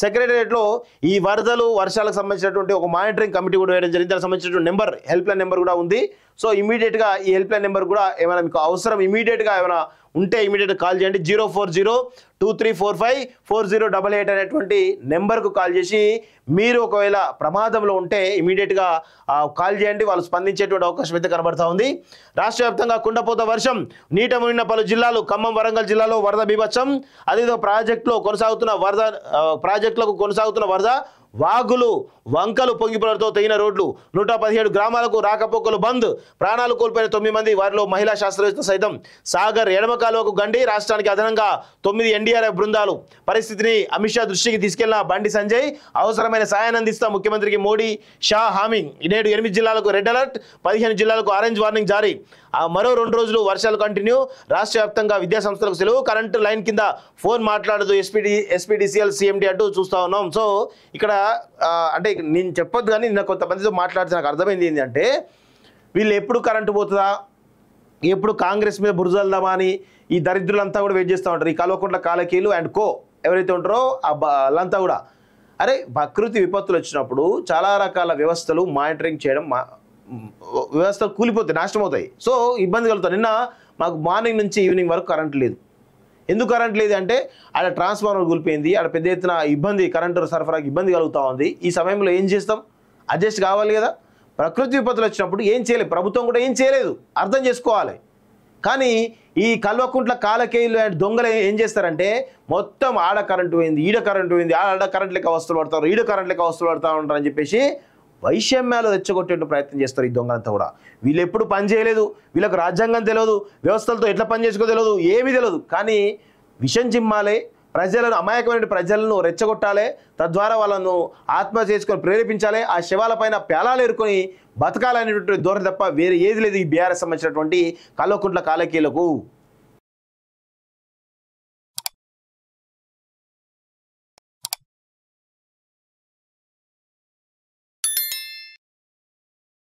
సెక్రటేరియట్లో ఈ వరదలు వర్షాలకు సంబంధించినటువంటి ఒక మానిటరింగ్ కమిటీ కూడా వేయడం జరిగింది. దానికి సంబంధించినటువంటి నెంబర్, హెల్ప్ లైన్ నెంబర్ కూడా ఉంది. సో ఇమీడియట్గా ఈ హెల్ప్ లైన్ నెంబర్ కూడా ఏమైనా మీకు అవసరం ఇమీడియట్గా ఏమైనా ఉంటే ఇమీడియట్గా కాల్ చేయండి. 04023454088 అనేటువంటి నెంబర్కు కాల్ చేసి మీరు ఒకవేళ ప్రమాదంలో ఉంటే ఇమీడియట్గా కాల్ చేయండి. వాళ్ళు స్పందించేటువంటి అవకాశం అయితే కనబడతా ఉంది. రాష్ట్ర వ్యాప్తంగా కుండపోత వర్షం, నీట మునిగిన పలు జిల్లాలు. ఖమ్మం, వరంగల్ జిల్లాలో వరద బీభత్సం. అదేదో ప్రాజెక్టులకు కొనసాగుతున్న వరద, వాగులు వంకలు పొంగిపోవడంతో తెగిన రోడ్లు. 117 గ్రామాలకు రాకపోకలు బంద్. ప్రాణాలు కోల్పోయిన 9 మంది, వారిలో మహిళా శాస్త్రవేత్త సైతం. సాగర్ ఎడమ కాలువకు గండి. రాష్ట్రానికి అదనంగా 9 ఎన్డీఆర్ఎఫ్ బృందాలు. పరిస్థితిని అమిత్ షా దృష్టికి తీసుకెళ్లిన బండి సంజయ్. అవసరమైన సాయాన్ని అందిస్తాం ముఖ్యమంత్రికి మోడీ, షా హామీ. నేడు 8 జిల్లాలకు రెడ్ అలర్ట్, 15 జిల్లాలకు ఆరెంజ్ వార్నింగ్ జారీ. మరో 2 రోజులు వర్షాలు కంటిన్యూ. రాష్ట్ర వ్యాప్తంగా విద్యాసంస్థలకు సెలవు. కరెంటు లైన్ కింద ఫోన్ మాట్లాడదు ఎస్పీడీసీఎల్ సీఎండీ అంటూ చూస్తూ ఉన్నాం. సో ఇక్కడ అంటే నేను చెప్పొద్దు కానీ నిన్న కొంతమందితో మాట్లాడితే నాకు అర్థమైంది ఏంటంటే, వీళ్ళు ఎప్పుడు కరెంటు పోతుందా, ఎప్పుడు కాంగ్రెస్ మీద బురజల్దామా అని ఈ దరిద్రులంతా కూడా వెయిట్ చేస్తూ ఉంటారు. ఈ కల్వకుంట్ల కాలకీలు అండ్ కో ఎవరైతే ఉంటారో వాళ్ళంతా కూడా. అరే ప్రకృతి విపత్తులు వచ్చినప్పుడు చాలా రకాల వ్యవస్థలు మానిటరింగ్ చేయడం, వ్యవస్థలు కూలిపోతాయి, నాశనం అవుతాయి. సో ఇబ్బంది కలుగుతాయి. నిన్న మాకు మార్నింగ్ నుంచి ఈవినింగ్ వరకు కరెంట్ లేదు. ఎందుకు కరెంట్ లేదు అంటే ఆడ ట్రాన్స్ఫార్మర్ కూలిపోయింది, ఆడ పెద్ద ఎత్తున ఇబ్బంది, కరెంటు సరఫరాకి ఇబ్బంది కలుగుతూ ఉంది. ఈ సమయంలో ఏం చేస్తాం? అడ్జస్ట్ కావాలి కదా. ప్రకృతి విపత్తులు వచ్చినప్పుడు ఏం చేయలేదు, ప్రభుత్వం కూడా ఏం చేయలేదు, అర్థం చేసుకోవాలి. కానీ ఈ కల్వకుంట్ల కాలకేయులు అండ్ దొంగలు ఏం చేస్తారంటే మొత్తం ఆడ కరెంటు పోయింది, ఈడ కరెంటు పోయింది, ఆడ కరెంట్ లెక్క వస్తువులు పడతారు, ఈడ కరెంట్ లెక్క వస్తువులు పడతా ఉంటారు అని చెప్పేసి వైషమ్యాలు తెచ్చగొట్టే ప్రయత్నం చేస్తారు ఈ దొంగలంతా కూడా. వీళ్ళు ఎప్పుడు పని చేయలేదు, వీళ్ళకు రాజ్యాంగం తెలియదు, వ్యవస్థలతో ఎట్లా పని చేసుకో తెలియదు, ఏమీ తెలియదు. కానీ విషం చిమ్మాలే, ప్రజలను, అమాయకమైన ప్రజలను రెచ్చగొట్టాలి, తద్వారా వాళ్ళను ఆత్మహత్య చేసుకొని ప్రేరేపించాలి, ఆ శవాలపైన పేలాలు ఏరుకొని బతకాలనేటువంటి ధోరణి తప్ప వేరే ఏది లేదు ఈ బీఆర్ఎస్ సంబంధించినటువంటి కల్వకుంట్ల కాలకీలకు.